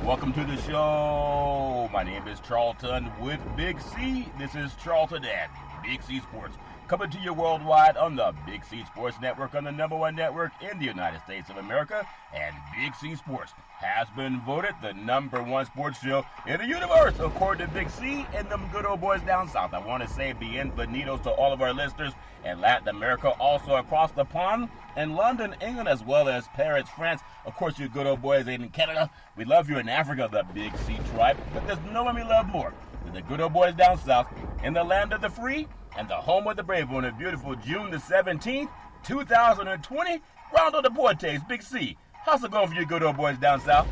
Welcome to the show. My name is Charlton with Big C. This is Charlton at Big C Sports. Coming to you worldwide on the Big C Sports Network, on the number one network in the United States of America. And Big C Sports has been voted the number one sports show in the universe, according to Big C and them good old boys down south. I want to say bienvenidos to all of our listeners in Latin America, also across the pond in London, England, as well as Paris, France. Of course, you good old boys in Canada. We love you in Africa, the Big C tribe. But there's no one we love more than the good old boys down south in the land of the free and the home of the brave on a beautiful June the 17th, 2020. Rondo Deportes, Big C. How's it going for you good old boys down south?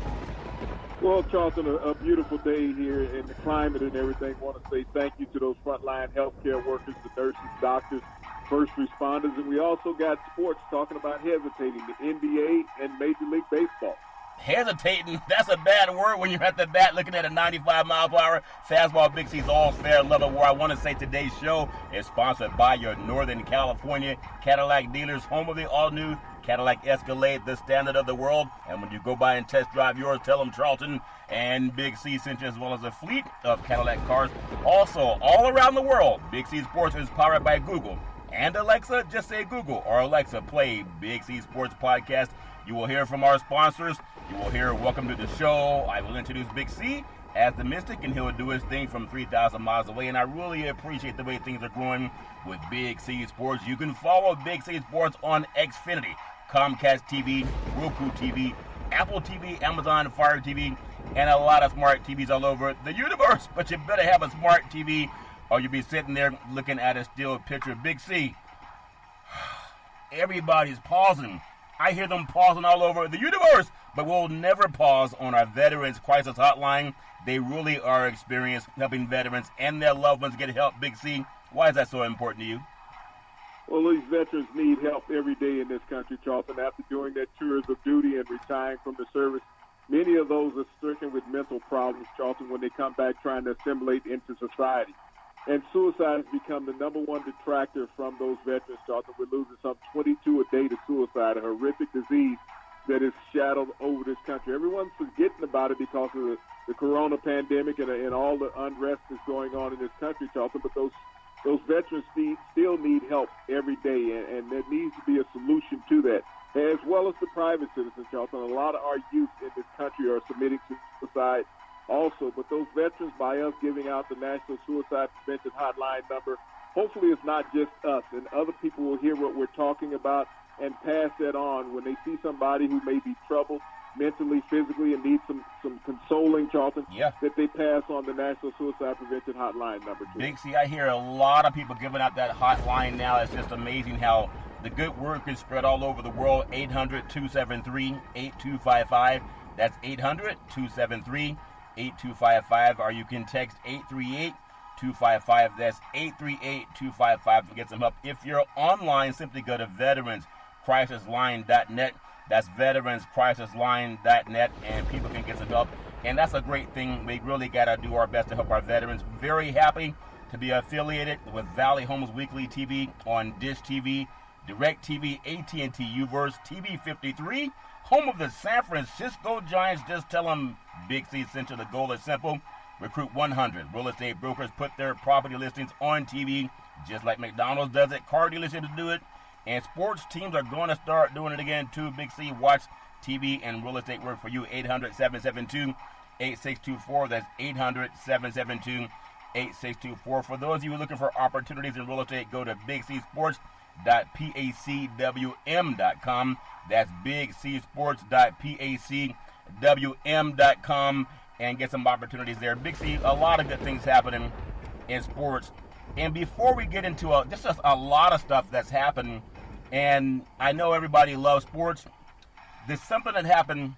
Well, Charlton, a beautiful day here in the climate and everything. I want to say thank you to those frontline healthcare workers, the nurses, doctors, first responders, and we also got sports talking about hesitating, the NBA and Major League Baseball. Hesitating, that's a bad word when you're at the bat looking at a 95-mile-per-hour fastball. Big C's all fair level. Where I want to say today's show is sponsored by your Northern California Cadillac dealers, home of the all-new Cadillac Escalade, the standard of the world. And when you go by and test drive yours, tell them Charlton and Big C sent you, as well as a fleet of Cadillac cars. Also, all around the world, Big C Sports is powered by Google and Alexa. Just say Google or Alexa, play Big C Sports Podcast. You will hear from our sponsors. You will hear Welcome to the Show. I will introduce Big C as the Mystic, and he'll do his thing from 3,000 miles away. And I really appreciate the way things are going with Big C Sports. You can follow Big C Sports on Xfinity, Comcast TV, Roku TV, Apple TV, Amazon Fire TV, and a lot of smart TVs all over the universe. But you better have a smart TV or you'll be sitting there looking at a still picture of Big C. Everybody's pausing. I hear them pausing all over the universe, but we'll never pause on our Veterans Crisis Hotline. They really are experienced helping veterans and their loved ones get help. Big C, why is that so important to you? Well, these veterans need help every day in this country, Charlton. After doing their tours of duty and retiring from the service, many of those are stricken with mental problems, Charlton, when they come back trying to assimilate into society. And suicide has become the number one detractor from those veterans, Charlton. We're losing some 22 a day to suicide, a horrific disease that has shadowed over this country. Everyone's forgetting about it because of the corona pandemic and all the unrest that's going on in this country, Charlton. But those veterans still need help every day, and there needs to be a solution to that, as well as the private citizens, Charlton. A lot of our youth in this country are submitting to suicide also, but those veterans, by us giving out the National Suicide Prevention Hotline number, hopefully it's not just us, and other people will hear what we're talking about and pass that on when they see somebody who may be troubled mentally, physically, and need some consoling, Charlton, that they pass on the National Suicide Prevention Hotline number to. Big C, I hear a lot of people giving out that hotline now. It's just amazing how the good work is spread all over the world. 800-273-8255. That's 800-273-8255, or you can text 838-255. That's 838-255 to get some help. If you're online, simply go to veteranscrisisline.net. That's veteranscrisisline.net, and people can get some help. And that's a great thing. We really got to do our best to help our veterans. Very happy to be affiliated with Valley Homes Weekly TV on Dish TV, DirecTV, AT&T Uverse, TV 53, home of the San Francisco Giants. Just tell them Big C sent you. The goal is simple. Recruit 100 real estate brokers, put their property listings on TV, just like McDonald's does it. Car dealerships do it. And sports teams are going to start doing it again, too. Big C, watch TV and real estate work for you. 800-772-8624. That's 800-772-8624. For those of you looking for opportunities in real estate, go to bigcsports.pacwm.com. That's bigcsports.pacwm.com, and get some opportunities there. Big C, a lot of good things happening in sports. And before we get into just a lot of stuff that's happened, and I know everybody loves sports, there's something that happened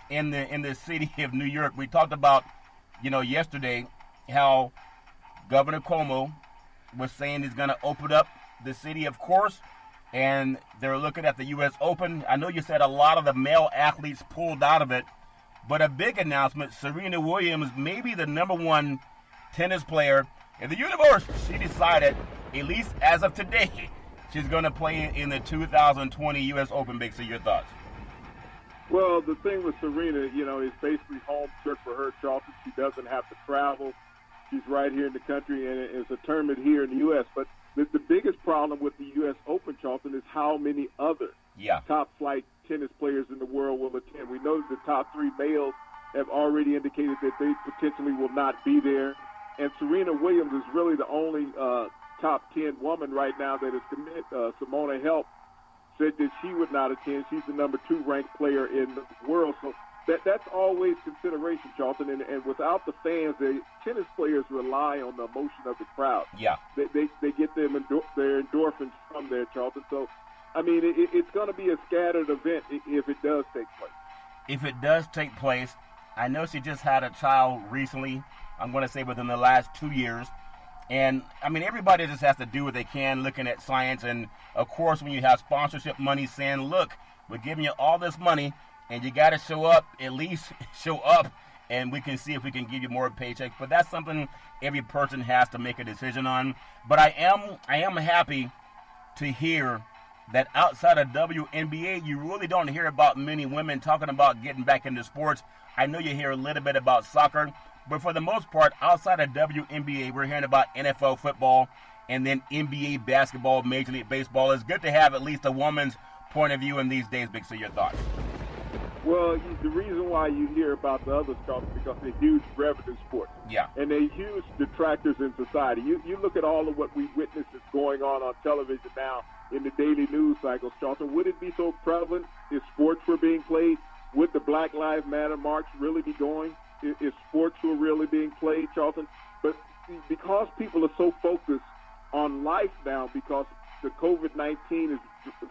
in the city of New York. We talked about, yesterday, how Governor Cuomo was saying he's going to open up the city, of course, and they're looking at the U.S. Open. I know you said a lot of the male athletes pulled out of it, but a big announcement: Serena Williams may be the number one tennis player in the universe. She decided, at least as of today, she's going to play in the 2020 U.S. Open. Big C, your thoughts? Well, the thing with Serena, is basically home turf for her, Charlton. She doesn't have to travel. She's right here in the country, and it's a tournament here in the U.S. But the biggest problem with the U.S. Open, Charlton, is how many other top-flight tennis players in the world will attend. We know that the top three males have already indicated that they potentially will not be there. And Serena Williams is really the only top 10 woman right now that is committed. Simona Halep said that she would not attend. She's the number 2 ranked player in the world. So that's always consideration, Charlton. And without the fans, the tennis players rely on the emotion of the crowd. Yeah. They get their endorphins from there, Charlton. So, I mean, it's going to be a scattered event if it does take place. If it does take place, I know she just had a child recently, I'm going to say within the last 2 years. And, I mean, everybody just has to do what they can looking at science. And, of course, when you have sponsorship money saying, look, we're giving you all this money, and you got to show up, at least show up, and we can see if we can give you more paychecks. But that's something every person has to make a decision on. But I am happy to hear that outside of WNBA, you really don't hear about many women talking about getting back into sports. I know you hear a little bit about soccer, but for the most part, outside of WNBA, we're hearing about NFL football and then NBA basketball, Major League Baseball. It's good to have at least a woman's point of view in these days. Big, so your thoughts? Well, the reason why you hear about the other sports is because they're huge revenue sports. Yeah. And they're huge detractors in society. You look at all of what we witness is going on television now in the daily news cycles, Charlton. Would it be so prevalent if sports were being played? Would the Black Lives Matter march really be going if sports were really being played, Charlton? But because people are so focused on life now, because the COVID-19 has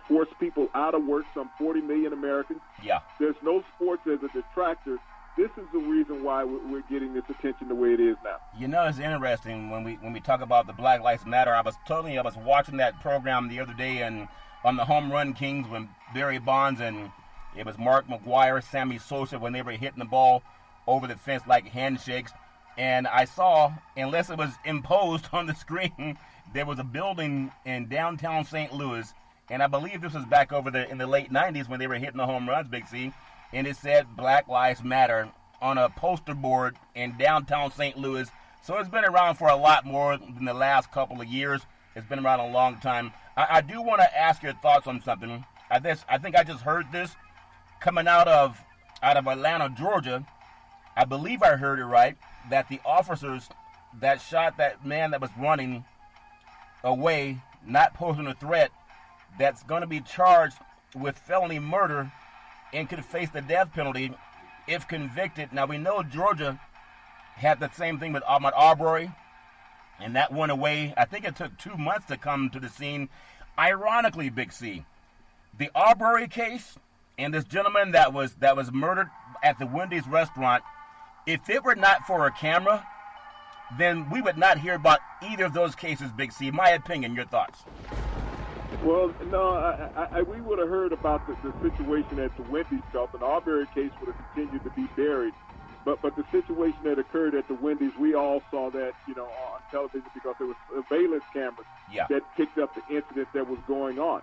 forced people out of work, some 40 million Americans. Yeah. There's no sports as a detractor. This is the reason why we're getting this attention the way it is now. You know, it's interesting when we talk about the Black Lives Matter. I was watching that program the other day and on the Home Run Kings when Barry Bonds and it was Mark McGwire, Sammy Sosa when they were hitting the ball over the fence like handshakes. And I saw, unless it was imposed on the screen, there was a building in downtown St. Louis, and I believe this was back over in the late 90s when they were hitting the home runs, Big C, and it said Black Lives Matter on a poster board in downtown St. Louis. So it's been around for a lot more than the last couple of years. It's been around a long time. I do want to ask your thoughts on something. I think I just heard this coming out of Atlanta, Georgia. I believe I heard it right, that the officers that shot that man that was running away, not posing a threat, that's going to be charged with felony murder and could face the death penalty if convicted. Now, we know Georgia had the same thing with Ahmaud Arbery, and that went away. I think it took 2 months to come to the scene. Ironically, Big C, the Arbery case and this gentleman that was murdered at the Wendy's restaurant, if it were not for a camera, then we would not hear about either of those cases, Big C. My opinion, your thoughts? Well, no, we would have heard about the situation at the Wendy's, Charlton. The Arbery case would have continued to be buried. But the situation that occurred at the Wendy's, we all saw that, on television because there was surveillance cameras that picked up the incident that was going on.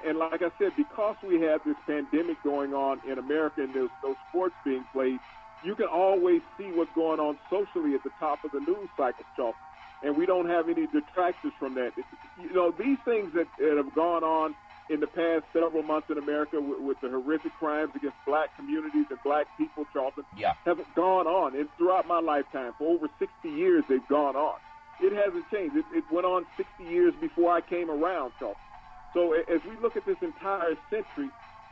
And like I said, because we have this pandemic going on in America and there's no sports being played, you can always see what's going on socially at the top of the news cycle, Charlton. And we don't have any detractors from that. These things that have gone on in the past several months in America with the horrific crimes against black communities and black people, Charlton, have gone on. And throughout my lifetime, for over 60 years, they've gone on. It hasn't changed. It went on 60 years before I came around, Charlton. So as we look at this entire century,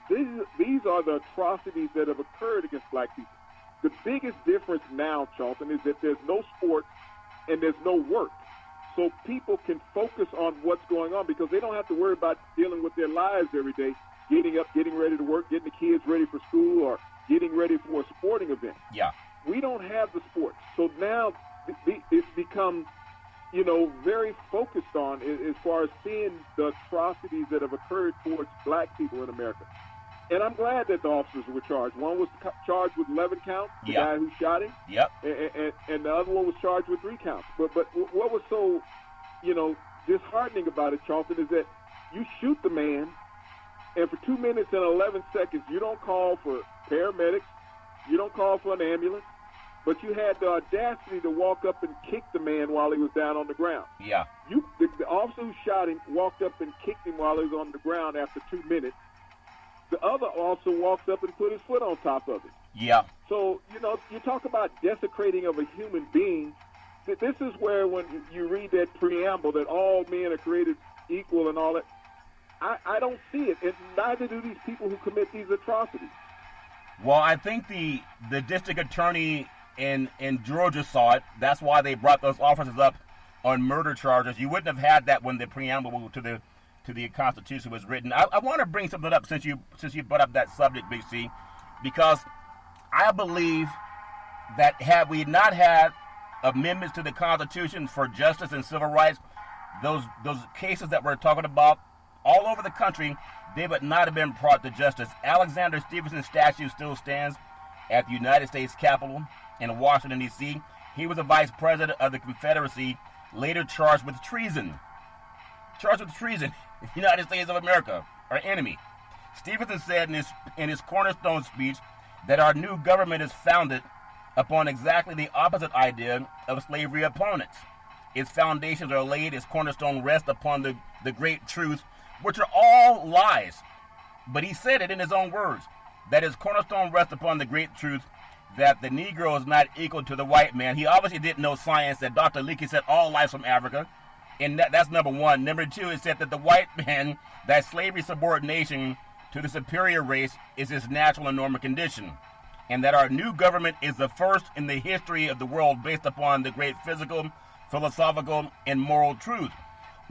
these are the atrocities that have occurred against black people. The biggest difference now, Charlton, is that there's no sports and there's no work. So people can focus on what's going on because they don't have to worry about dealing with their lives every day, getting up, getting ready to work, getting the kids ready for school, or getting ready for a sporting event. Yeah. We don't have the sports. So now it's become, very focused on as far as seeing the atrocities that have occurred towards black people in America. And I'm glad that the officers were charged. One was charged with 11 counts, the guy who shot him. Yep. And the other one was charged with 3 counts. But what was so, disheartening about it, Charlton, is that you shoot the man, And for 2 minutes and 11 seconds, you don't call for paramedics. You don't call for an ambulance. But you had the audacity to walk up and kick the man while he was down on the ground. Yeah. The officer who shot him walked up and kicked him while he was on the ground after 2 minutes. The other officer walked up and put his foot on top of it. Yeah. So, you talk about desecrating of a human being. This is where when you read that preamble that all men are created equal and all that, I don't see it. And neither do these people who commit these atrocities. Well, I think the district attorney in Georgia saw it. That's why they brought those officers up on murder charges. You wouldn't have had that when the preamble to the Constitution was written. I want to bring something up since you brought up that subject, Big C, because I believe that had we not had amendments to the Constitution for justice and civil rights, those cases that we're talking about all over the country, they would not have been brought to justice. Alexander Stevenson's statue still stands at the United States Capitol in Washington, D.C. He was a vice president of the Confederacy, later charged with treason. The United States of America, our enemy. Stevenson said in his cornerstone speech that our new government is founded upon exactly the opposite idea of slavery opponents. Its foundations are laid, its cornerstone rests upon the great truth, which are all lies. But he said it in his own words, that his cornerstone rests upon the great truth that the Negro is not equal to the white man. He obviously didn't know science, that Dr. Leakey said all lives from Africa. And that's number one. Number two, it said that the white man, that slavery subordination to the superior race is his natural and normal condition. And that our new government is the first in the history of the world based upon the great physical, philosophical, and moral truth.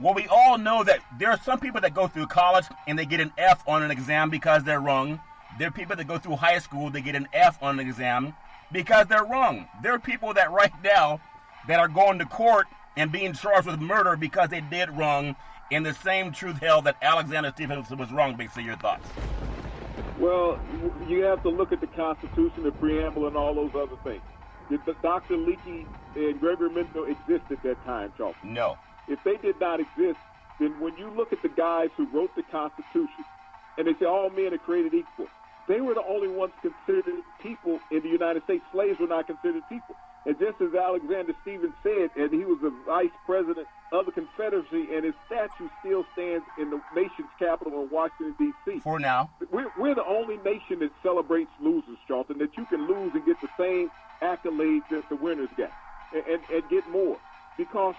Well, we all know that there are some people that go through college and they get an F on an exam because they're wrong. There are people that go through high school, they get an F on an exam because they're wrong. There are people that right now that are going to court and being charged with murder because they did wrong, and the same truth held that Alexander Stevenson was wrong. Big C, your thoughts? Well, you have to look at the Constitution, the preamble, and all those other things. Did Dr. Leakey and Gregory Mendel exist at that time, Charlton? No. If they did not exist, then when you look at the guys who wrote the Constitution, and they say all men are created equal, they were the only ones considered people in the United States. Slaves were not considered people. And just as Alexander Stephens said, and he was the vice president of the Confederacy, and his statue still stands in the nation's capital in Washington, D.C. For now. We're the only nation that celebrates losers, Charlton, that you can lose and get the same accolades that the winners get, and get more. Because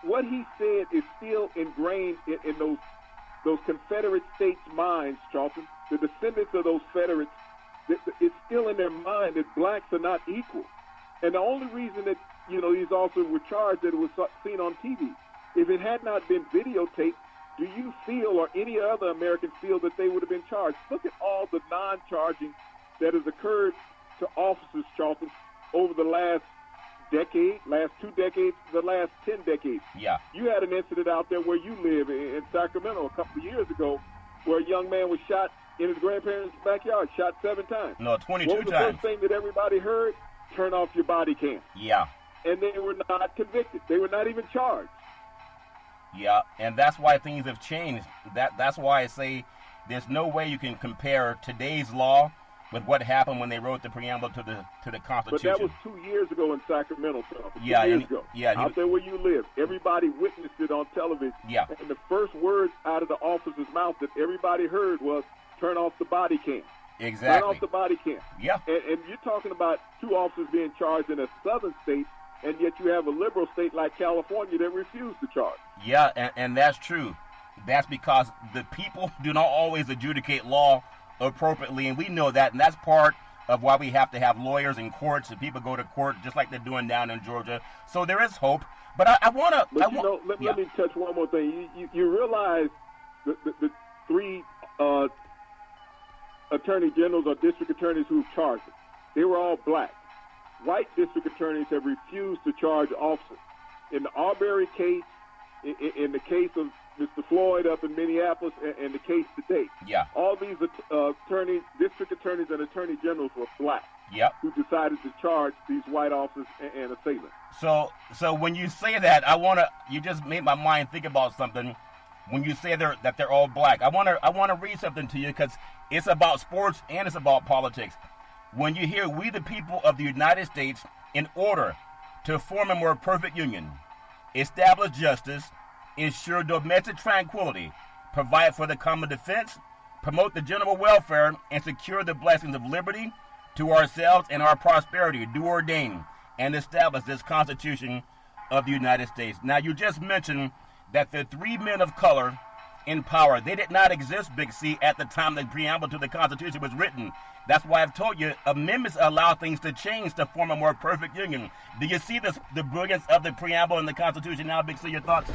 what he said is still ingrained in those Confederate states' minds, Charlton. The descendants of those Confederates, it's still in their mind that blacks are not equal. And the only reason that, these officers were charged, that it was seen on TV. If it had not been videotaped, do you feel, or any other American feel, that they would have been charged? Look at all the non-charging that has occurred to officers, Charlton, over the last decade, last 2 decades, the last 10 decades. Yeah. You had an incident out there where you live in Sacramento a couple of years ago where a young man was shot in his grandparents' backyard, shot 7 times. No, 22 times. What was the first thing that everybody heard? Turn off your body cam. Yeah. And they were not convicted. They were not even charged. Yeah, and that's why things have changed. That's why I say there's no way you can compare today's law with what happened when they wrote the preamble to the Constitution. But that was 2 years ago in Sacramento, Charles. Yeah, 2 years ago. Yeah, out there where you live. Everybody witnessed it on television. Yeah. And the first words out of the officer's mouth that everybody heard was, turn off the body cam. Exactly. Turn off the body cam. Yeah. And you're talking about 2 officers being charged in a southern state, and yet you have a liberal state like California that refused to charge. Yeah, and that's true. That's because the people do not always adjudicate law appropriately, and we know that, and that's part of why we have to have lawyers in courts, and people go to court just like they're doing down in Georgia. So there is hope. But I want to... Let me touch one more thing. You realize the 3 attorney generals or district attorneys who charged them, they were all black. White district attorneys have refused to charge officers. In the Arbery case, in the case of Mr. Floyd up in Minneapolis, and the case today, yeah, all these district attorneys and attorney generals were black. Yep. Who decided to charge these white officers and assailants. So when you say that, you just made my mind think about something. when you say that they're all black. I want to read something to you because it's about sports and it's about politics. When you hear "we the people of the United States, in order to form a more perfect union, establish justice, ensure domestic tranquility, provide for the common defense, promote the general welfare, and secure the blessings of liberty to ourselves and our prosperity, do ordain and establish this Constitution of the United States." Now, you just mentioned that the three men of color in power, they did not exist, Big C, at the time the preamble to the Constitution was written. That's why I've told you, amendments allow things to change to form a more perfect union. Do you see the brilliance of the preamble in the Constitution now, Big C? Your thoughts?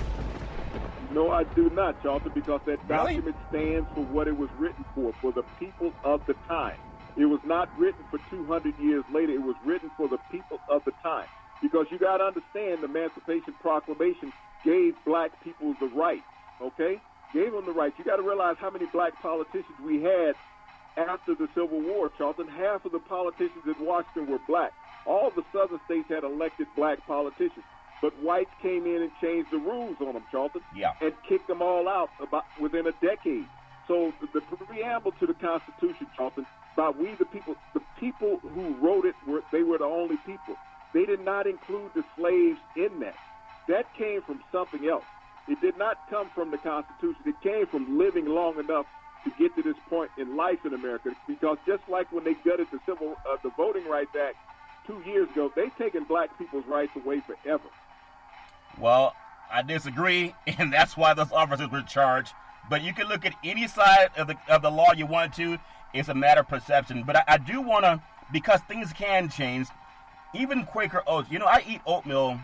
No, I do not, Charlton, because that Really? document stands for what it was written for the people of the time. It was not written for 200 years later. It was written for the people of the time. Because you got to understand, the Emancipation Proclamation gave black people the rights, okay? Gave them the rights. You got to realize how many black politicians we had after the Civil War, Charlton. Half of the politicians in Washington were black. All the southern states had elected black politicians. But whites came in and changed the rules on them, Charlton, Yeah. and kicked them all out within a decade. So the preamble to the Constitution, Charlton, by we the people who wrote it, they were the only people. They did not include the slaves in that. That came from something else. It did not come from the Constitution. It came from living long enough to get to this point in life in America. Because just like when they gutted the Voting Rights Act 2 years ago, they've taken black people's rights away forever. Well, I disagree, and that's why those officers were charged. But you can look at any side of the law you want to. It's a matter of perception. But I do want to, because things can change, even Quaker Oats. You know, I eat oatmeal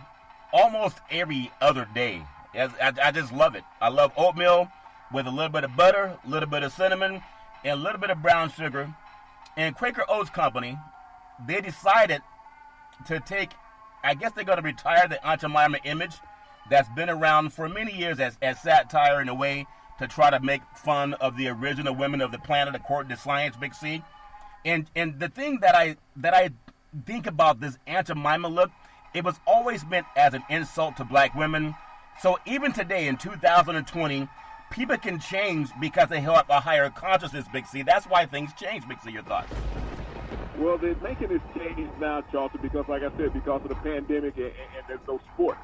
almost every other day. I just love it. I love oatmeal with a little bit of butter, a little bit of cinnamon, and a little bit of brown sugar. And Quaker Oats Company, they decided to take, I guess they're going to retire the Aunt Jemima image that's been around for many years as satire in a way to try to make fun of the original women of the planet according to science, Big C. And the thing that I think about this Aunt Jemima look, it was always meant as an insult to black women. So even today in 2020, people can change because they have a higher consciousness, Big C. That's why things change, Big C. Your thoughts? Well, they're making this change now, Charlton, because, like I said, because of the pandemic and there's no sport.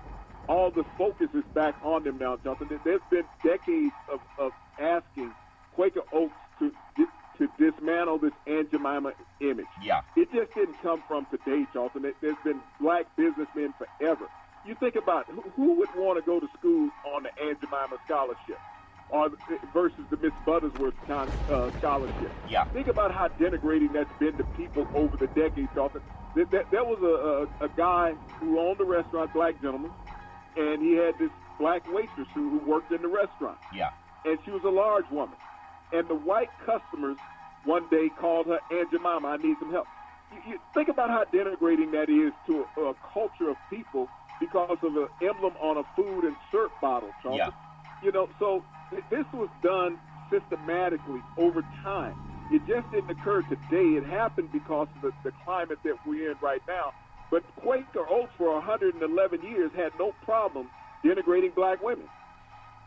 All the focus is back on them now, Charlton. There's been decades of asking Quaker Oats to dismantle this Aunt Jemima image. Yeah. It just didn't come from today, Charlton. There's been black businessmen forever. You think about who would want to go to school on the Aunt Jemima scholarship versus the Miss Buttersworth scholarship. Yeah. Think about how denigrating that's been to people over the decades, Charlton. There was a guy who owned a restaurant, black gentleman, and he had this black waitress who worked in the restaurant. Yeah. And she was a large woman. And the white customers one day called her Aunt Jemima, I need some help. You think about how denigrating that is to a culture of people because of an emblem on a food and syrup bottle, Charlton. Yeah. You know, so this was done systematically over time. It just didn't occur today. It happened because of the climate that we're in right now. But Quaker Oats for 111 years had no problem denigrating black women.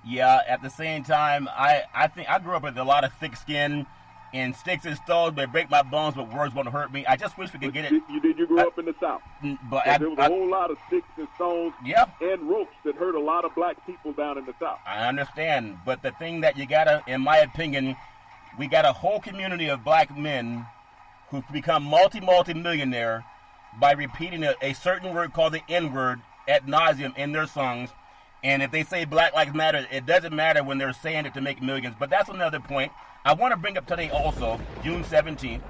Yeah, at the same time, I think I grew up with a lot of thick skin and sticks and stones may break my bones, but words won't hurt me. I just wish we could get it. You grew up in the South. But there was a whole lot of sticks and stones and ropes that hurt a lot of black people down in the South. I understand, but the thing that you gotta, in my opinion, we got a whole community of black men who've become multi-millionaire by repeating a certain word called the N-word ad nauseum in their songs. And if they say Black Lives Matter, it doesn't matter when they're saying it to make millions. But that's another point. I want to bring up today also, June 17th,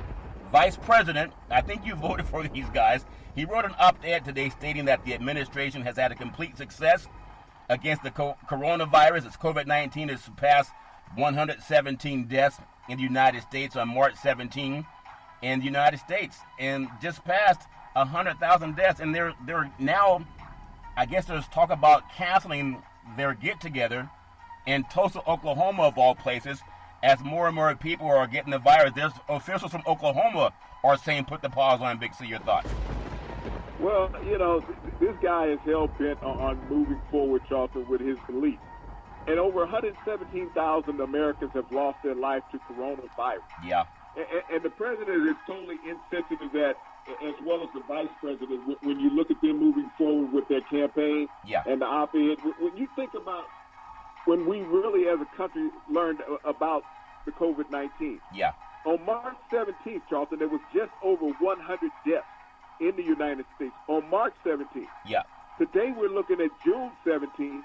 Vice President, I think you voted for these guys, he wrote an op-ed today stating that the administration has had a complete success against the coronavirus. It's COVID-19 has surpassed 117 deaths in the United States on March 17 in the United States. And just passed 100,000 deaths. And they're now, I guess there's talk about canceling their get-together in Tulsa, Oklahoma, of all places, as more and more people are getting the virus. There's officials from Oklahoma are saying put the pause on. Big C, your thoughts? Well, you know, this guy is hell-bent on moving forward, Charlton, with his beliefs. And over 117,000 Americans have lost their life to coronavirus. Yeah. And the president is totally insensitive to that, as well as the vice president, when you look at them moving forward with their campaign and the op-ed. When you think about when we really as a country learned about the COVID-19. Yeah. On March 17th, Charlton, there was just over 100 deaths in the United States. On March 17th. Yeah. Today we're looking at June 17th,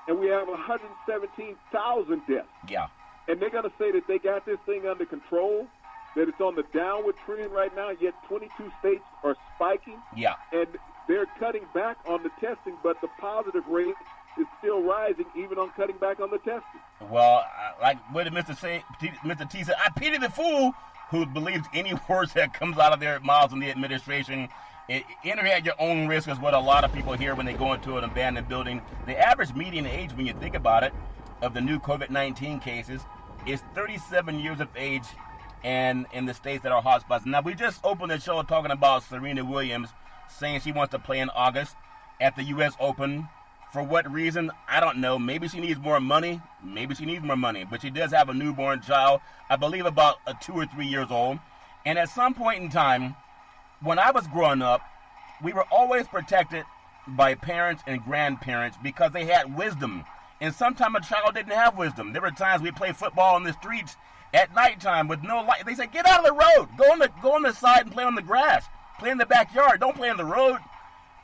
and we have 117,000 deaths. Yeah. And they're going to say that they got this thing under control, that it's on the downward trend right now, yet 22 states are spiking. Yeah. And they're cutting back on the testing, but the positive rate is still rising, even on cutting back on the testing. Well, like what did Mr. T said, I pity the fool who believes any words that comes out of their mouths in the administration. Enter at your own risk is what a lot of people hear when they go into an abandoned building. The average median age, when you think about it, of the new COVID-19 cases is 37 years of age, and in the states that are hotspots. Now, we just opened the show talking about Serena Williams saying she wants to play in August at the U.S. Open. For what reason? I don't know. Maybe she needs more money. Maybe she needs more money. But she does have a newborn child, I believe about 2 or 3 years old. And at some point in time, when I was growing up, we were always protected by parents and grandparents because they had wisdom. And sometimes a child didn't have wisdom. There were times we played football in the streets at nighttime with no light. They said, get out of the road. Go on the side and play on the grass. Play in the backyard. Don't play on the road.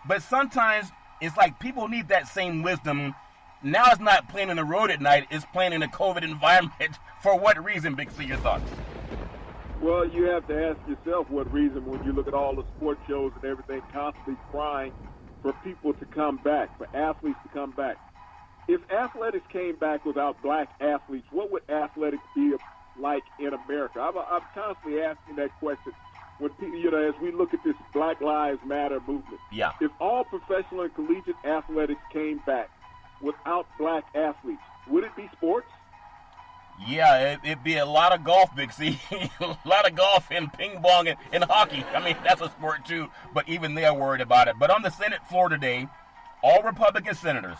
But sometimes it's like people need that same wisdom. Now it's not playing in the road at night. It's playing in a COVID environment. For what reason, Big C? Your thoughts? Well, you have to ask yourself what reason when you look at all the sports shows and everything constantly crying for people to come back, for athletes to come back. If athletics came back without black athletes, what would athletics be like in America? I'm constantly asking that question when people, as we look at this Black Lives Matter movement. Yeah. If all professional and collegiate athletics came back without black athletes, would it be sports? Yeah, it'd be a lot of golf, Big C. A lot of golf and ping pong and hockey. I mean, that's a sport too, but even they're worried about it. But on the Senate floor today, all Republican senators,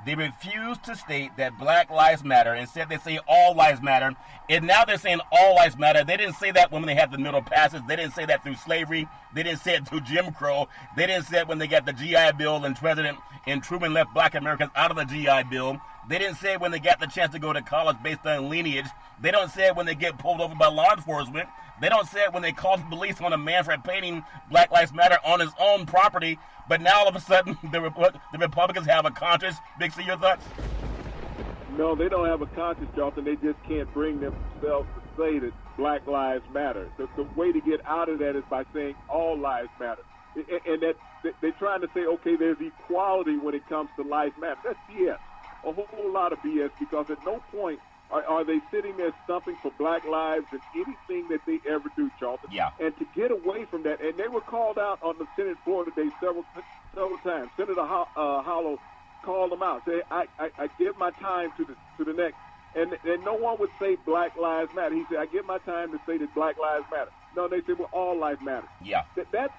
they refused to state that Black Lives Matter. Instead, they say all lives matter. And now they're saying all lives matter. They didn't say that when they had the Middle Passage. They didn't say that through slavery. They didn't say it through Jim Crow. They didn't say it when they got the GI Bill and Truman left black Americans out of the GI Bill. They didn't say it when they got the chance to go to college based on lineage. They don't say it when they get pulled over by law enforcement. They don't say it when they call the police on a man for painting Black Lives Matter on his own property. But now all of a sudden, the Republicans have a conscience. Big C, your thoughts? No, they don't have a conscience, Jonathan. They just can't bring themselves to say that Black Lives Matter. The way to get out of that is by saying all lives matter. And that they're trying to say, okay, there's equality when it comes to lives matter. That's BS. A whole lot of BS, because at no point are they sitting there stumping for black lives in anything that they ever do, Charlton. Yeah. And to get away from that, and they were called out on the Senate floor today several times. Senator Hollow called them out. Say, I give my time to the next. And no one would say Black Lives Matter. He said, I give my time to say that Black Lives Matter. No, they said, well, all lives matter. Yeah. That's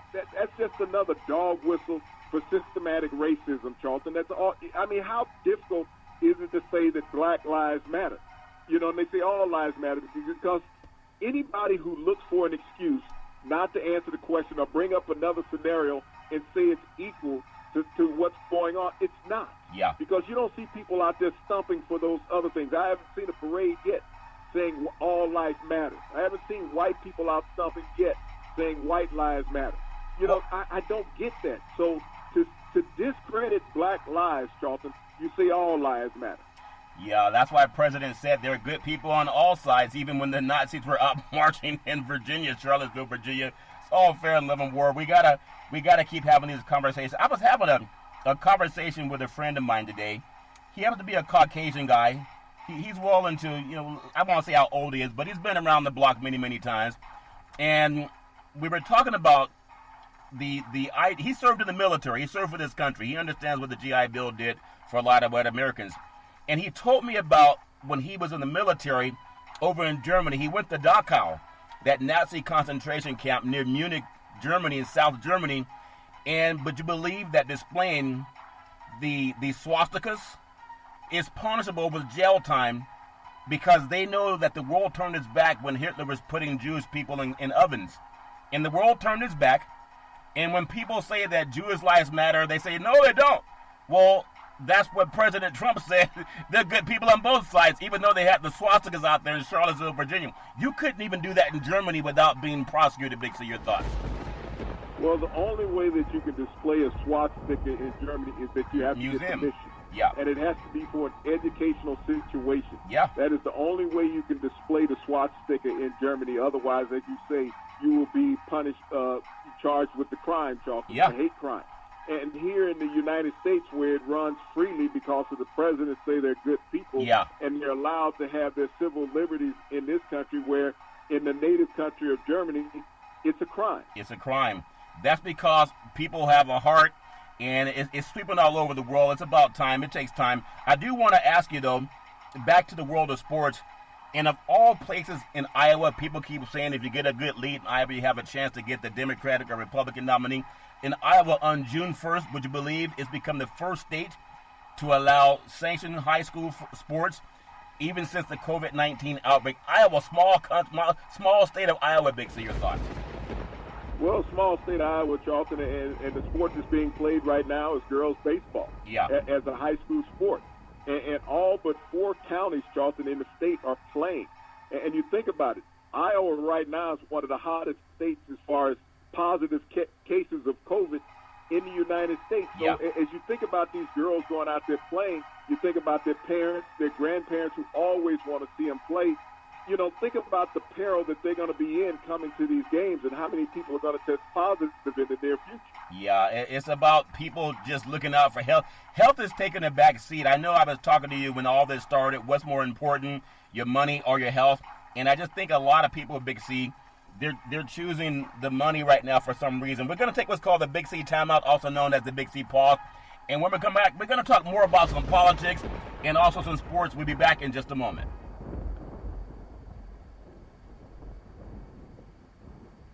just another dog whistle for systematic racism, Charlton. That's all. I mean, how difficult is it to say that Black Lives Matter? And they say all lives matter, because anybody who looks for an excuse not to answer the question or bring up another scenario and say it's equal to what's going on, it's not. Yeah. Because you don't see people out there stumping for those other things. I haven't seen a parade yet saying all lives matter. I haven't seen white people out stumping yet saying white lives matter. I don't get that. So to discredit black lives, Charlton, you say all lives matter. Yeah, that's why President said there are good people on all sides, even when the Nazis were out marching in Virginia, Charlottesville, Virginia. It's all fair and loving war. We gotta keep having these conversations. I was having a conversation with a friend of mine today. He happens to be a Caucasian guy. He's well into, I won't say how old he is, but he's been around the block many, many times. And we were talking about he served in the military. He served for this country. He understands what the GI Bill did for a lot of white Americans. And he told me about when he was in the military over in Germany. He went to Dachau, that Nazi concentration camp near Munich, Germany, in South Germany. And would you believe that displaying the swastikas is punishable with jail time because they know that the world turned its back when Hitler was putting Jewish people in ovens. And the world turned its back. And when people say that Jewish lives matter, they say, no, they don't. Well, that's what President Trump said. They're good people on both sides, even though they had the swastikas out there in Charlottesville, Virginia. You couldn't even do that in Germany without being prosecuted. Big C, your thoughts? Well, the only way that you can display a swastika in Germany is that you have to get permission. Yeah. And it has to be for an educational situation. Yeah. That is the only way you can display the swastika in Germany. Otherwise, as you say, you will be punished, charged with the crime, Charleston, yeah. the hate crime. And here in the United States, where it runs freely because of the president say they're good people, yeah. and they're allowed to have their civil liberties in this country, where in the native country of Germany, it's a crime. It's a crime. That's because people have a heart, and it's sweeping all over the world. It's about time. It takes time. I do want to ask you, though, back to the world of sports, and of all places in Iowa, people keep saying if you get a good lead in Iowa, you have a chance to get the Democratic or Republican nominee. In Iowa on June 1st, would you believe it's become the first state to allow sanctioned high school sports, even since the COVID-19 outbreak? Iowa, small state of Iowa, Big C, your thoughts? Well, small state of Iowa, Charleston, and the sport that's being played right now is girls baseball as a high school sport. And all but 4 counties, Charleston, in the state are playing. And you think about it, Iowa right now is one of the hottest states as far as positive cases of COVID in the United States. So as you think about these girls going out there playing, you think about their parents, their grandparents who always want to see them play. You know, think about the peril that they're going to be in coming to these games and how many people are going to test positive in the near future. Yeah, it's about people just looking out for health. Health is taking a back seat. I know I was talking to you when all this started. What's more important, your money or your health? And I just think a lot of people with Big C, they're choosing the money right now for some reason. We're going to take what's called the Big C timeout, also known as the Big C pause. And when we come back, we're going to talk more about some politics and also some sports. We'll be back in just a moment.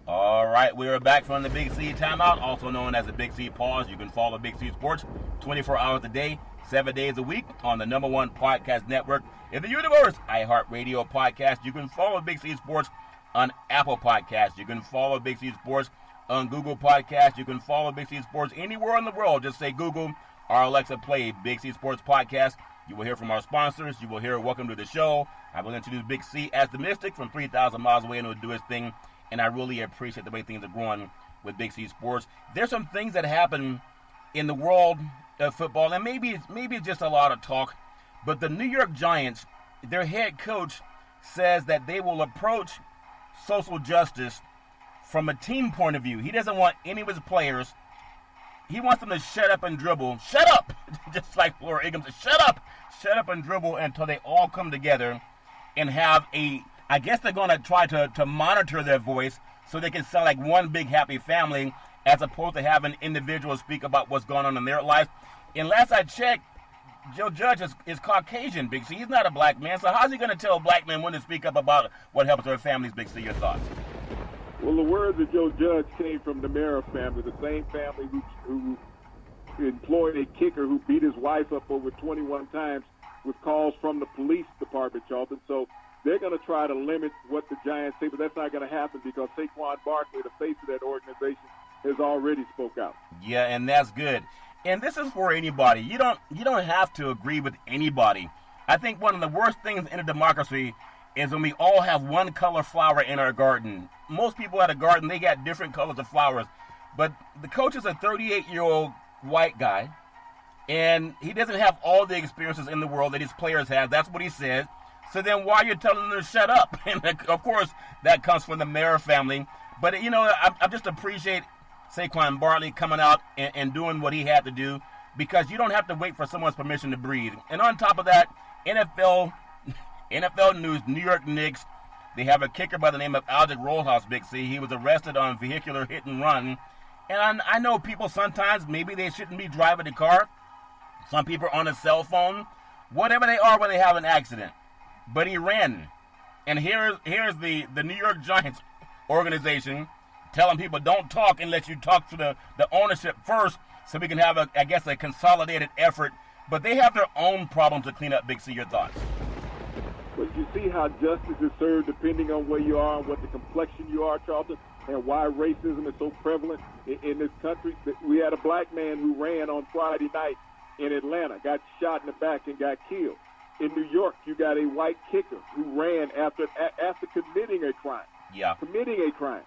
All right, we are back from the Big C timeout, also known as the Big C pause. You can follow Big C Sports 24 hours a day, 7 days a week on the #1 podcast network in the universe, iHeartRadio podcast. You can follow Big C Sports on Apple Podcasts. You can follow Big C Sports on Google Podcasts. You can follow Big C Sports anywhere in the world. Just say Google or Alexa, play Big C Sports Podcast. You will hear from our sponsors. You will hear welcome to the show. I will introduce Big C as the Mystic from 3,000 miles away, and he'll do his thing. And I really appreciate the way things are going with Big C Sports. There's some things that happen in the world of football, and maybe it's just a lot of talk, but the New York Giants, their head coach says that they will approach social justice from a team point of view. He doesn't want any of his players. He wants them to shut up and dribble. Shut up! Just like Flora Egan said, shut up! Shut up and dribble until they all come together and have I guess they're going to try to monitor their voice so they can sound like one big happy family as opposed to having individuals speak about what's going on in their life. And last I checked, Joe Judge is Caucasian, Big C. He's not a black man. So how's he going to tell black men when to speak up about what helps their families, Big C? Your thoughts? Well, the words of Joe Judge came from the Mara family, the same family who employed a kicker who beat his wife up over 21 times with calls from the police department, Charlton. So they're going to try to limit what the Giants say, but that's not going to happen because Saquon Barkley, the face of that organization, has already spoke out. Yeah, and that's good. And this is for anybody. You don't have to agree with anybody. I think one of the worst things in a democracy is when we all have one color flower in our garden. Most people at a garden, they got different colors of flowers. But the coach is a 38-year-old white guy, and he doesn't have all the experiences in the world that his players have. That's what he says. So then why are you telling them to shut up? And, of course, that comes from the Mara family. But, I just appreciate Saquon Barkley coming out and doing what he had to do because you don't have to wait for someone's permission to breathe. And on top of that, NFL news, New York Knicks, they have a kicker by the name of Aldrick Rosas, Big C. He was arrested on vehicular hit and run. And I know people sometimes, maybe they shouldn't be driving the car. Some people are on a cell phone. Whatever they are when they have an accident. But he ran. And here's the New York Giants organization telling people don't talk unless you talk to the ownership first so we can have, a consolidated effort but they have their own problems to clean up. Big C, your thoughts? But you see how justice is served depending on where you are and what the complexion you are, Charlton, and why racism is so prevalent in this country. We had a black man who ran on Friday night in Atlanta, got shot in the back and got killed. In New York, you got a white kicker who ran after committing a crime. Yeah. Committing a crime.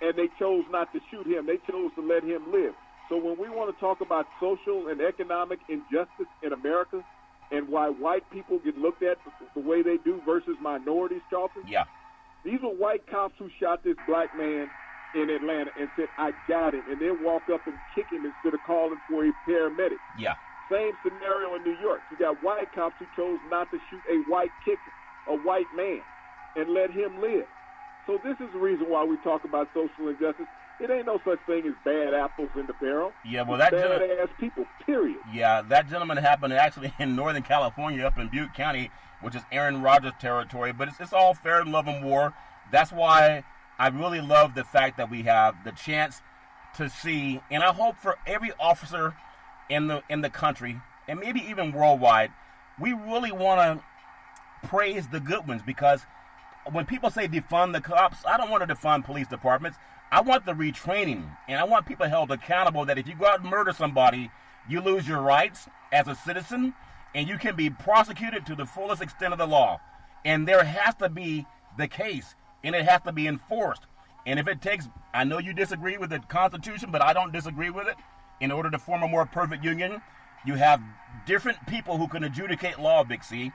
And they chose not to shoot him. They chose to let him live. So when we want to talk about social and economic injustice in America and why white people get looked at the way they do versus minorities, Charlton, yeah, these were white cops who shot this black man in Atlanta and said, I got him, and then walk up and kick him instead of calling for a paramedic. Yeah. Same scenario in New York. You got white cops who chose not to shoot a white kicker, a white man, and let him live. So this is the reason why we talk about social injustice. It ain't no such thing as bad apples in the barrel. Yeah, well, that bad-ass people, period. Yeah, that gentleman happened actually in Northern California up in Butte County, which is Aaron Rodgers territory, but it's all fair and love and war. That's why I really love the fact that we have the chance to see, and I hope for every officer in the country, and maybe even worldwide, we really want to praise the good ones, because when people say defund the cops, I don't want to defund police departments. I want the retraining, and I want people held accountable that if you go out and murder somebody, you lose your rights as a citizen, and you can be prosecuted to the fullest extent of the law. And there has to be the case, and it has to be enforced. And if it takes, I know you disagree with the Constitution, but I don't disagree with it. In order to form a more perfect union, you have different people who can adjudicate law, Big C.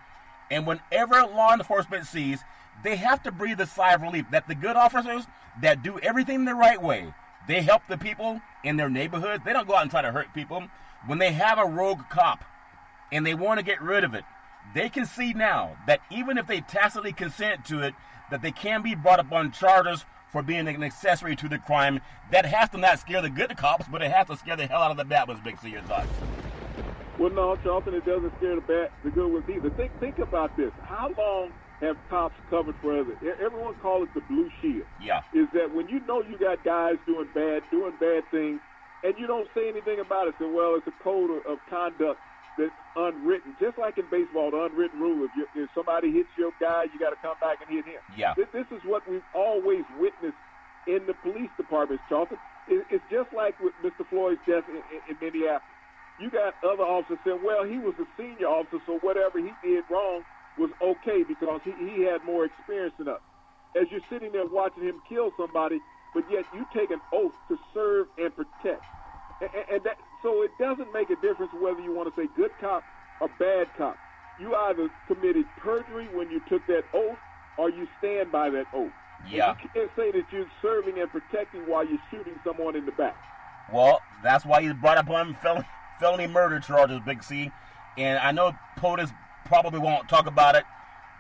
And whenever law enforcement sees, they have to breathe a sigh of relief that the good officers that do everything the right way, they help the people in their neighborhoods. They don't go out and try to hurt people. When they have a rogue cop and they want to get rid of it, they can see now that even if they tacitly consent to it, that they can be brought up on charges for being an accessory to the crime. That has to not scare the good cops, but it has to scare the hell out of the bad ones. Big C, your thoughts? Well, no, Charlton, it doesn't scare the good ones either. Think about this. How long have cops covered for others? Everyone calls it the blue shield. Yeah. Is that when you know you got guys doing bad things, and you don't say anything about it, say, well, it's a code of conduct that's unwritten. Just like in baseball, the unwritten rule, if somebody hits your guy, you got to come back and hit him. Yeah. This is what we've always witnessed in the police departments, Charlton. It's just like with Mr. Floyd's death in Minneapolis. You got other officers saying, well, he was a senior officer, so whatever he did wrong was okay because he had more experience than us. As you're sitting there watching him kill somebody, but yet you take an oath to serve and protect. And that, so it doesn't make a difference whether you want to say good cop or bad cop. You either committed perjury when you took that oath or you stand by that oath. Yeah. And you can't say that you're serving and protecting while you're shooting someone in the back. Well, that's why you brought up on felony murder charges, Big C. And I know POTUS probably won't talk about it,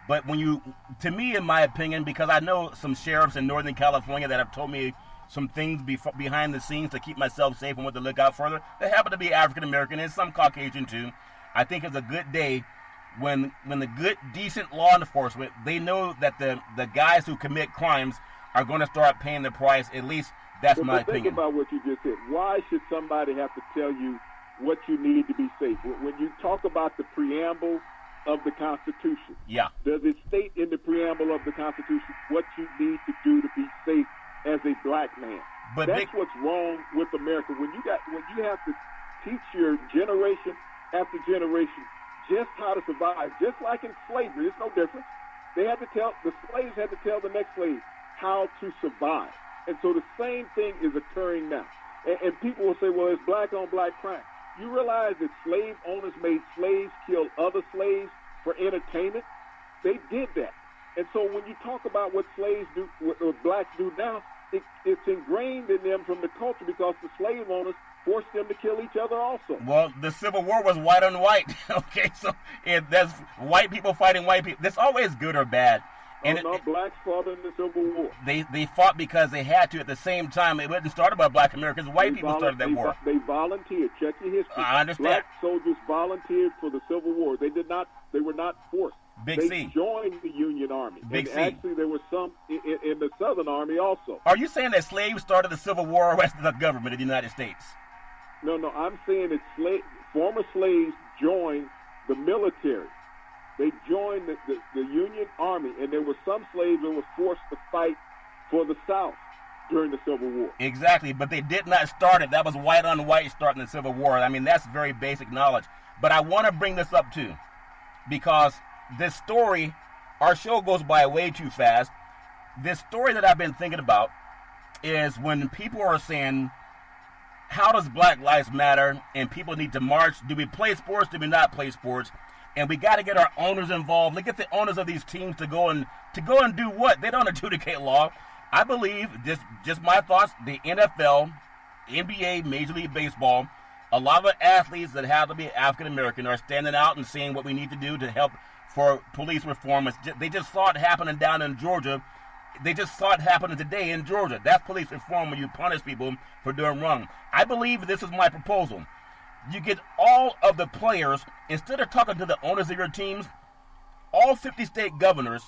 but to me, in my opinion, because I know some sheriffs in Northern California that have told me some things behind the scenes to keep myself safe and what to look out further. They happen to be African American and some Caucasian too. I think it's a good day when the good, decent law enforcement, they know that the guys who commit crimes are going to start paying the price. At least that's my opinion. Think about what you just said. Why should somebody have to tell you what you need to be safe? When you talk about the preamble of the Constitution, yeah, does it state in the preamble of the Constitution what you need to do to be safe as a black man? But that's what's wrong with America. When you have to teach your generation after generation just how to survive, just like in slavery, it's no different. The slaves had to tell the next slave how to survive. And so the same thing is occurring now. And people will say, well, it's black on black crime. You realize that slave owners made slaves kill other slaves for entertainment? They did that. And so when you talk about what slaves do, what blacks do now, it's ingrained in them from the culture because the slave owners forced them to kill each other also. Well, the Civil War was white on white. Okay, so there's white people fighting white people. That's always good or bad. And blacks fought in the Civil War. They fought because they had to at the same time. It wasn't started by black Americans. White people started that war. They volunteered. Check your history. I understand. Black soldiers volunteered for the Civil War. They were not forced. They joined the Union Army. Actually, there were some in the Southern Army also. Are you saying that slaves started the Civil War or was the government of the United States? No. I'm saying that former slaves join the military. They joined the Union Army, and there were some slaves that were forced to fight for the South during the Civil War. Exactly, but they did not start it. That was white on white starting the Civil War. I mean, that's very basic knowledge. But I want to bring this up too, because this story, our show goes by way too fast. This story that I've been thinking about is when people are saying, how does Black Lives Matter and people need to march? Do we play sports? Do we not play sports? And we got to get our owners involved. Look at the owners of these teams to go and do what? They don't adjudicate law. I believe, just my thoughts, the NFL, NBA, Major League Baseball, a lot of the athletes that have to be African American are standing out and saying what we need to do to help for police reform. They just saw it happening down in Georgia. They just saw it happening today in Georgia. That's police reform when you punish people for doing wrong. I believe this is my proposal. You get all of the players, instead of talking to the owners of your teams, all 50 state governors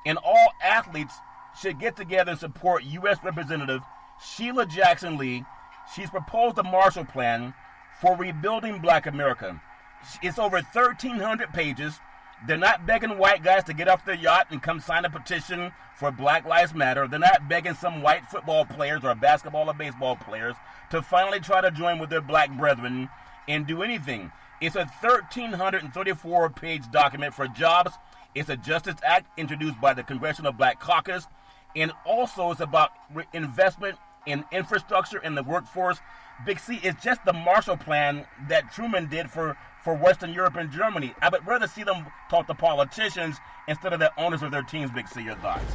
and all athletes should get together and support U.S. Representative Sheila Jackson Lee. She's proposed a Marshall Plan for rebuilding Black America. It's over 1,300 pages. They're not begging white guys to get off their yacht and come sign a petition for Black Lives Matter. They're not begging some white football players or basketball or baseball players to finally try to join with their black brethren and do anything. It's a 1,334-page document for jobs. It's a Justice Act introduced by the Congressional Black Caucus. And also it's about investment in infrastructure and the workforce. Big C, it's just the Marshall Plan that Truman did for Western Europe and Germany. I would rather see them talk to politicians instead of the owners of their teams. Big C, your thoughts?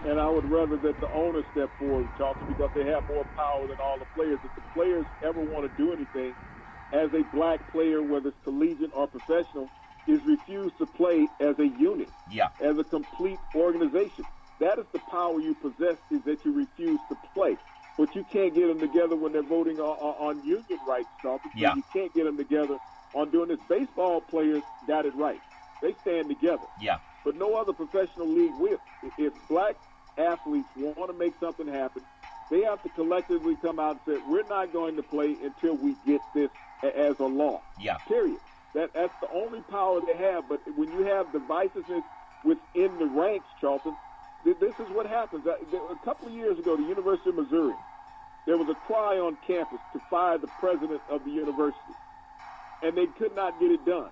And I would rather that the owners step forward, Charlton, because they have more power than all the players. If the players ever want to do anything, as a black player, whether it's collegiate or professional, is refused to play as a unit, as a complete organization. That is the power you possess, is that you refuse to play. But you can't get them together when they're voting on union rights, Charlton. Yeah. You can't get them together on doing this. Baseball players got it right. They stand together. Yeah. But no other professional league will. If black athletes want to make something happen, they have to collectively come out and say, we're not going to play until we get this as a law. Yeah. Period. That's the only power they have. But when you have divisiveness within the ranks, Charlton, this is what happens. A couple of years ago, the University of Missouri, there was a cry on campus to fire the president of the university, and they could not get it done.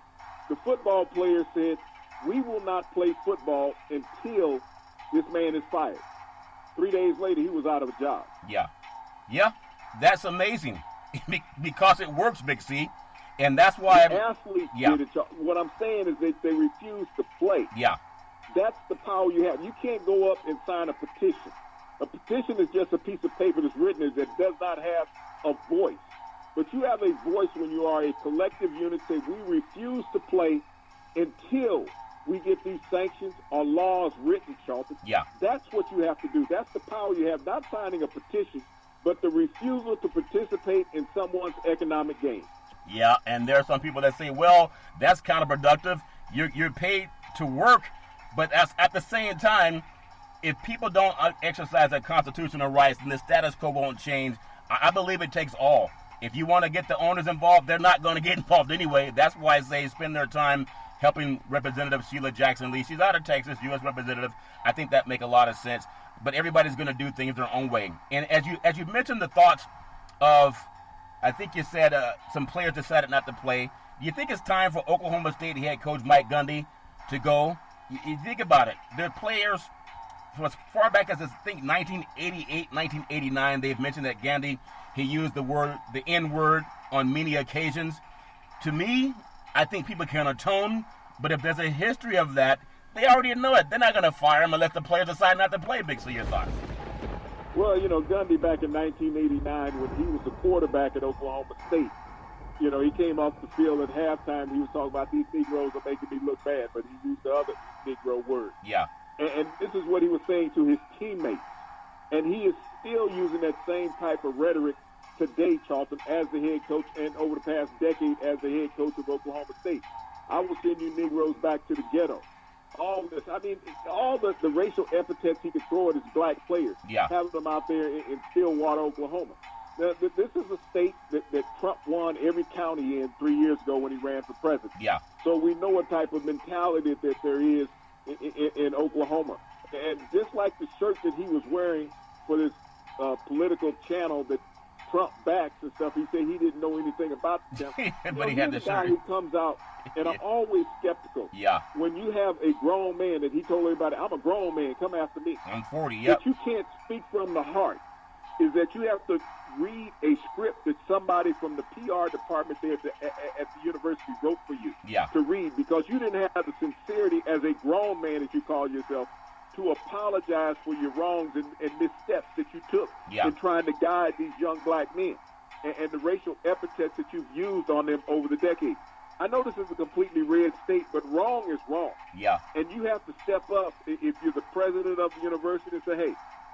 The football players said, we will not play football until this man is fired. 3 days later, he was out of a job. Yeah, that's amazing because it works, Big C, and that's why the athletes did it. What I'm saying is that they refuse to play. That's the power you have. You can't go up and sign a petition. A petition is just a piece of paper that's written that does not have a voice. But you have a voice when you are a collective unit. Say, we refuse to play until we get these sanctions or laws written, Charlton. That's what you have to do. That's the power you have, not signing a petition, but the refusal to participate in someone's economic gain. Yeah, and there are some people that say, well, that's counterproductive. You're paid to work. But at the same time, if people don't exercise their constitutional rights, then the status quo won't change. I believe it takes all. If you want to get the owners involved, they're not going to get involved anyway. That's why they spend their time helping Representative Sheila Jackson Lee. She's out of Texas, U.S. Representative. I think that makes a lot of sense. But everybody's going to do things their own way. And as you mentioned the thoughts of, I think you said some players decided not to play. Do you think it's time for Oklahoma State head coach Mike Gundy to go? You think about it. Their players, from as far back as I think 1988, 1989, they've mentioned that Gundy, he used the N-word on many occasions. To me, I think people can atone, but if there's a history of that, they already know it. They're not going to fire him unless the players decide not to play. Big C, your thoughts? Well, Gundy back in 1989 when he was the quarterback at Oklahoma State, he came off the field at halftime. He was talking about these Negroes are making me look bad, but he used the other Negro word. And this is what he was saying to his teammates. And he is still using that same type of rhetoric today, Charlton, as the head coach and over the past decade as the head coach of Oklahoma State. I will send you Negroes back to the ghetto. All this, all the racial epithets he could throw at his black players, having them out there in Stillwater, Oklahoma. Now, this is a state that Trump won every county in 3 years ago when he ran for president. Yeah. So we know what type of mentality that there is in Oklahoma. And just like the shirt that he was wearing for this political channel that Trump backs and stuff, he said he didn't know anything about the channel. But he had the guy shirt. who comes out, and I'm always skeptical. Yeah. When you have a grown man that he told everybody, I'm a grown man, come after me. I'm 40, yep. That you can't speak from the heart is that you have to read a script that somebody from the PR department there at the university wrote for you to read, because you didn't have the sincerity as a grown man, as you call yourself, to apologize for your wrongs and missteps that you took in trying to guide these young black men and the racial epithets that you've used on them over the decades. I know this is a completely red state, but wrong is wrong. Yeah. And you have to step up if you're the president of the university and say, hey,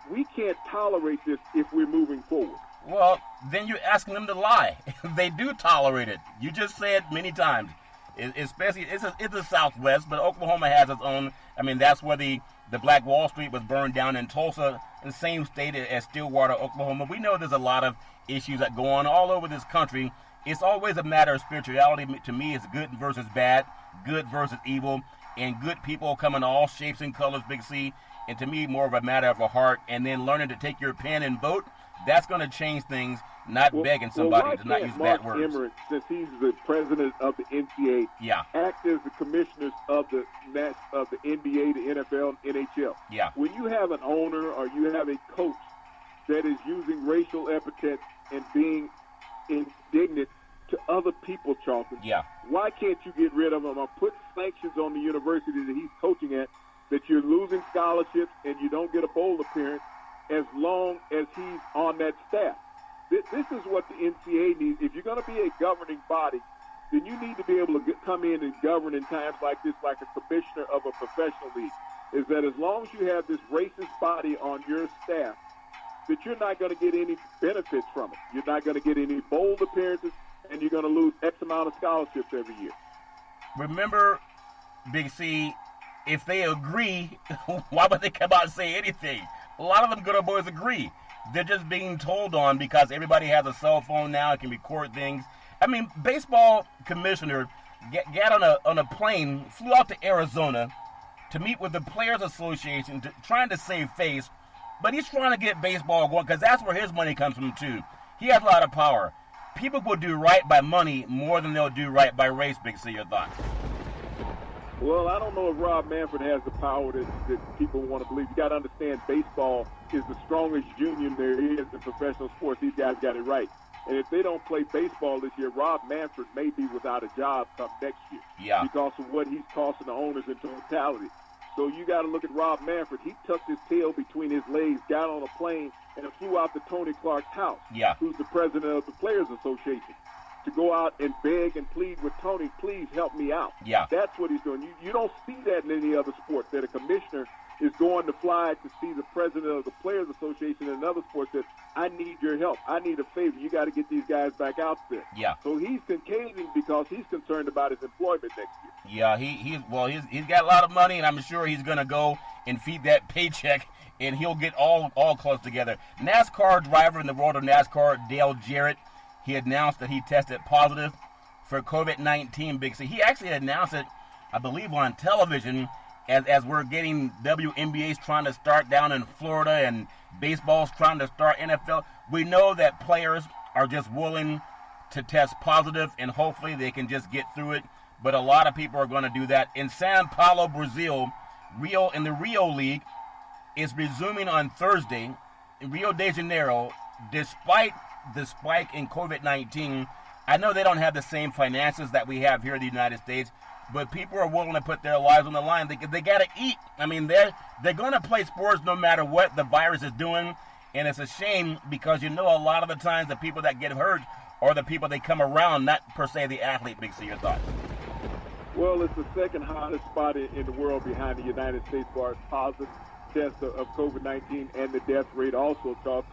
we can't tolerate this if we're moving forward. Well, then you're asking them to lie. They do tolerate it. You just said many times, especially it's the Southwest, but Oklahoma has its own. I mean, that's where the Black Wall Street was burned down in Tulsa, in the same state as Stillwater, Oklahoma. We know there's a lot of issues that go on all over this country. It's always a matter of spirituality. To me, it's good versus bad, good versus evil, and good people come in all shapes and colors, Big C. And to me, more of a matter of a heart, and then learning to take your pen and vote. That's going to change things, not begging somebody to not use bad words. Emmert, since he's the president of the NCAA, act as the commissioners of the NBA, the NFL, and NHL. Yeah. When you have an owner or you have a coach that is using racial epithets and being indignant to other people, Charlton, why can't you get rid of them or put sanctions on the university that he's coaching at, that you're losing scholarships and you don't get a bowl appearance as long as he's on that staff? This is what the NCAA needs. If you're going to be a governing body, then you need to be able to come in and govern in times like this, like a commissioner of a professional league, is that as long as you have this racist body on your staff, that you're not going to get any benefits from it. You're not going to get any bowl appearances, and you're going to lose X amount of scholarships every year. Remember, Big C, if they agree, why would they come out and say anything? A lot of them good old boys agree. They're just being told on because everybody has a cell phone now and can record things. I mean, baseball commissioner got on a plane, flew out to Arizona to meet with the Players Association, trying to save face, but he's trying to get baseball going because that's where his money comes from too. He has a lot of power. People will do right by money more than they'll do right by race, Big C. Your thoughts? Well, I don't know if Rob Manfred has the power that people want to believe. You got to understand, baseball is the strongest union there is in professional sports. These guys got it right. And if they don't play baseball this year, Rob Manfred may be without a job come next year because of what he's costing the owners in totality. So you got to look at Rob Manfred. He tucked his tail between his legs, got on a plane, and flew out to Tony Clark's house, who's the president of the Players Association, to go out and beg and plead with Tony, please help me out. That's what he's doing. You don't see that in any other sport, that a commissioner is going to fly to see the president of the Players Association in another sport that I need your help. I need a favor. You got to get these guys back out there. So he's concaving because he's concerned about his employment next year. He's got a lot of money, and I'm sure he's going to go and feed that paycheck, and he'll get all close together. NASCAR driver in the world of NASCAR, Dale Jarrett, he announced that he tested positive for COVID-19, Big C. He actually announced it, I believe, on television as we're getting WNBA's trying to start down in Florida and baseball's trying to start NFL. We know that players are just willing to test positive, and hopefully they can just get through it. But a lot of people are going to do that. In Sao Paulo, Brazil, in the Rio League is resuming on Thursday in Rio de Janeiro, despite the spike in COVID-19. I know they don't have the same finances that we have here in the United States, but people are willing to put their lives on the line. They got to eat. I mean, they're going to play sports no matter what the virus is doing, and it's a shame because a lot of the times the people that get hurt are the people they come around, not per se the athlete. Big C, your thoughts? Well, it's the second hottest spot in the world behind the United States as far as positive tests of COVID-19 and the death rate also, Charles.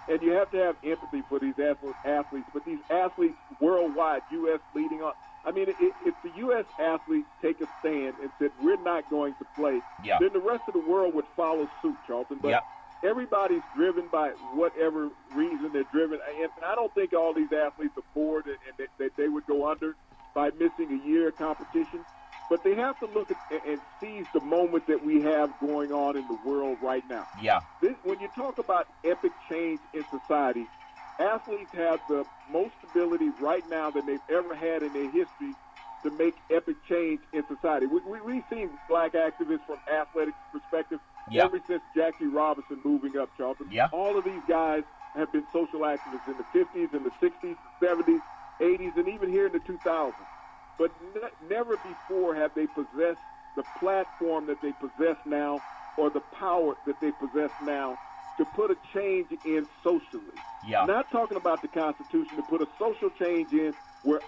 And you have to have empathy for these athletes, but these athletes worldwide, U.S. leading on. I mean, if the U.S. athletes take a stand and said, we're not going to play, then the rest of the world would follow suit, Charlton. But everybody's driven by whatever reason they're driven. And I don't think all these athletes are bored and that they would go under by missing a year of competition. But they have to look at and seize the moment that we have going on in the world right now. Yeah. When you talk about epic change in society, athletes have the most ability right now than they've ever had in their history to make epic change in society. We've seen black activists from athletic perspective ever since Jackie Robinson moving up, Charlton. Yeah. All of these guys have been social activists in the 50s, in the 60s, 70s, 80s, and even here in the 2000s. But never before have they possessed the platform that they possess now or the power that they possess now to put a change in socially. Yeah. Not talking about the Constitution, to put a social change in where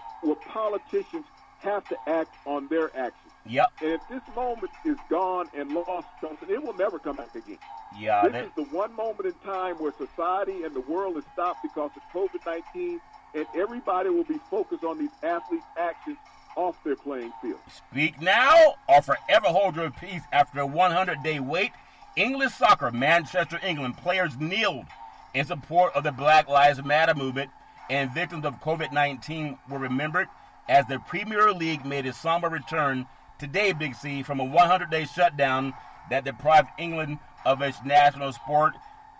politicians have to act on their actions. Yep. And if this moment is gone and lost, something, it will never come back again. Yeah. This is the one moment in time where society and the world is stopped because of COVID-19, and everybody will be focused on these athletes' actions off their playing field. Speak now or forever hold your peace. After a 100-day wait, English soccer, Manchester, England, players kneeled in support of the Black Lives Matter movement, and victims of COVID-19 were remembered as the Premier League made its somber return today, Big C, from a 100-day shutdown that deprived England of its national sport.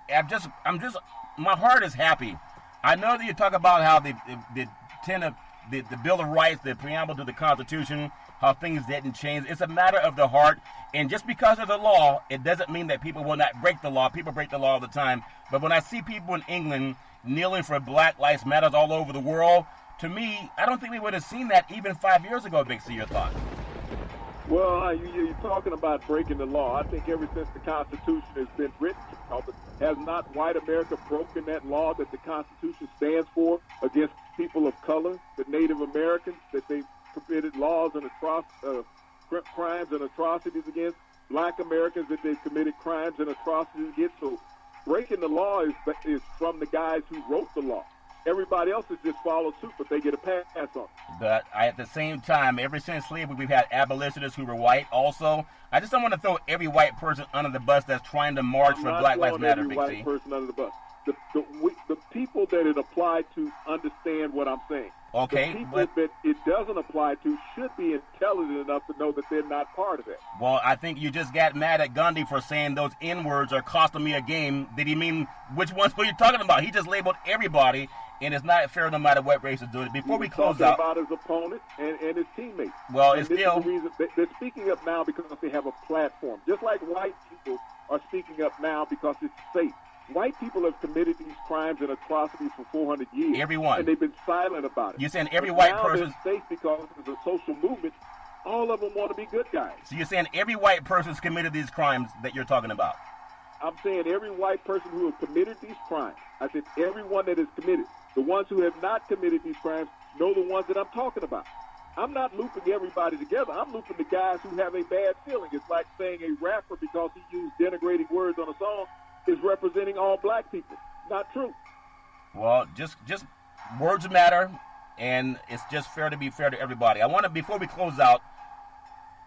My heart is happy. I know that you talk about how the Bill of Rights, the preamble to the Constitution, how things didn't change. It's a matter of the heart. And just because of the law, it doesn't mean that people will not break the law. People break the law all the time. But when I see people in England kneeling for Black Lives Matter all over the world, to me, I don't think we would have seen that even 5 years ago, Big C. Your thoughts? Well, you're talking about breaking the law. I think ever since the Constitution has been written, has not white America broken that law that the Constitution stands for against people of color, the Native Americans, that they've committed laws and crimes and atrocities against, black Americans that they've committed crimes and atrocities against. So breaking the law is from the guys who wrote the law. Everybody else has just followed suit, but they get a pass on it. But at the same time, ever since slavery, we've had abolitionists who were white also. I just don't want to throw every white person under the bus that's trying to march for Black Lives Matter, Big C. Every white person under the bus. The people that it applied to understand what I'm saying. Okay, the people that it doesn't apply to should be intelligent enough to know that they're not part of it. Well, I think you just got mad at Gundy for saying those N-words are costing me a game. Did he mean which ones were you talking about? He just labeled everybody, and it's not fair no matter what race is doing it. Before we close out, about his opponent and his teammates. Well, and it's this still is the reason they're speaking up now because they have a platform. Just like white people are speaking up now because it's safe. White people have committed these crimes and atrocities for 400 years. Everyone. And they've been silent about it. You're saying every white person... They're safe because it's a social movement. All of them want to be good guys. So you're saying every white person's committed these crimes that you're talking about? I'm saying every white person who has committed these crimes. I said everyone that is committed. The ones who have not committed these crimes know the ones that I'm talking about. I'm not looping everybody together. I'm looping the guys who have a bad feeling. It's like saying a rapper, because he used denigrating words on a song, is representing all black people. Not true. Well, just words matter, and it's just fair to be fair to everybody. I want to, before we close out,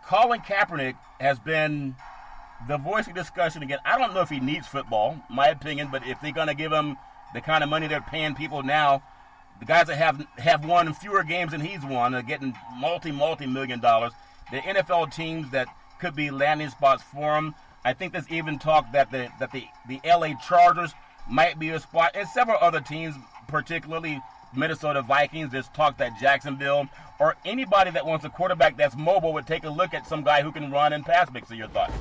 Colin Kaepernick has been the voice of discussion again. I don't know if he needs football, my opinion, but if they're going to give him the kind of money they're paying people now, the guys that have won fewer games than he's won are getting multi-million dollars. The NFL teams that could be landing spots for him. I think there's even talk that the LA Chargers might be a spot, and several other teams, particularly Minnesota Vikings. There's talk that Jacksonville or anybody that wants a quarterback that's mobile would take a look at some guy who can run and pass. Mix of your thoughts.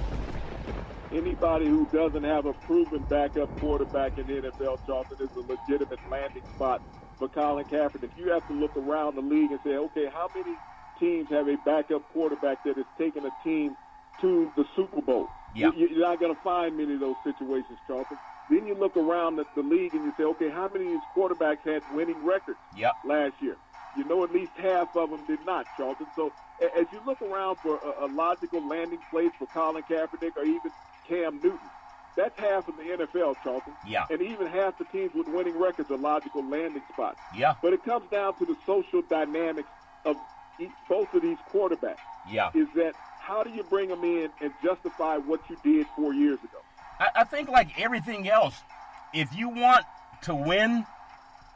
Anybody who doesn't have a proven backup quarterback in the NFL, Charlton, is a legitimate landing spot for Colin Kaepernick. You have to look around the league and say, okay, how many teams have a backup quarterback that has taken a team to the Super Bowl? Yeah. You're not going to find many of those situations, Charlton. Then you look around at the league and you say, okay, how many of these quarterbacks had winning records last year? You know at least half of them did not, Charlton. So as you look around for a logical landing place for Colin Kaepernick or even Cam Newton, that's half of the NFL, Charlton. Yeah. And even half the teams with winning records are logical landing spots. Yeah. But it comes down to the social dynamics of both of these quarterbacks. Yeah. Is that how do you bring them in and justify what you did 4 years ago? I think like everything else, if you want to win,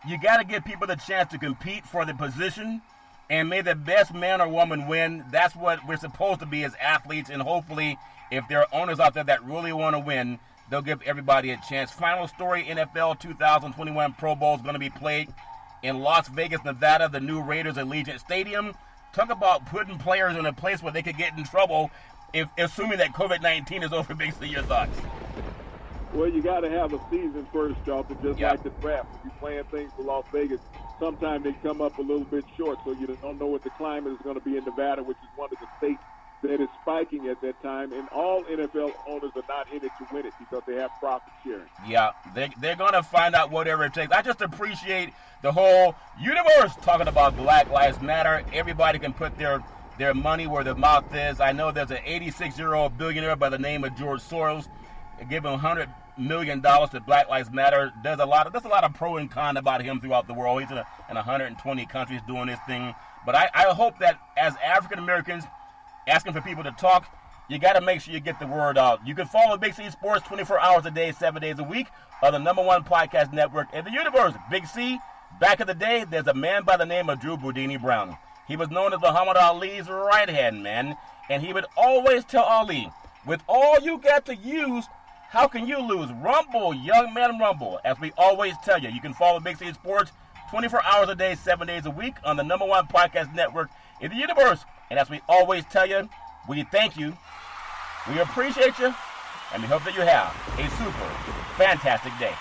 you got to give people the chance to compete for the position, and may the best man or woman win. That's what we're supposed to be as athletes, and hopefully if there are owners out there that really want to win, they'll give everybody a chance. Final story, NFL 2021 Pro Bowl is going to be played in Las Vegas, Nevada, the new Raiders Allegiant Stadium. Talk about putting players in a place where they could get in trouble, if assuming that COVID-19 is over. Big C, your thoughts? Well, you got to have a season first, Charlton, just like the draft. If you're playing things for Las Vegas, sometimes they come up a little bit short, so you don't know what the climate is going to be in Nevada, which is one of the states that is spiking at that time. And all NFL owners are not in it to win it because they have profit sharing. Yeah, they're going to find out whatever it takes. I just appreciate the whole universe talking about Black Lives Matter. Everybody can put their money where their mouth is. I know there's an 86-year-old billionaire by the name of George Soros giving $100 million to Black Lives Matter. There's a lot of pro and con about him throughout the world. He's in 120 countries doing this thing. But I hope that as African Americans asking for people to talk, you got to make sure you get the word out. You can follow Big C Sports 24 hours a day, 7 days a week on the #1 podcast network in the universe. Big C, back in the day, there's a man by the name of Drew Boudini Brown. He was known as Muhammad Ali's right-hand man, and he would always tell Ali, with all you got to use, how can you lose? Rumble, young man, rumble. As we always tell you, you can follow Big C Sports 24 hours a day, 7 days a week on the #1 podcast network in the universe. And as we always tell you, we thank you, we appreciate you, and we hope that you have a super fantastic day.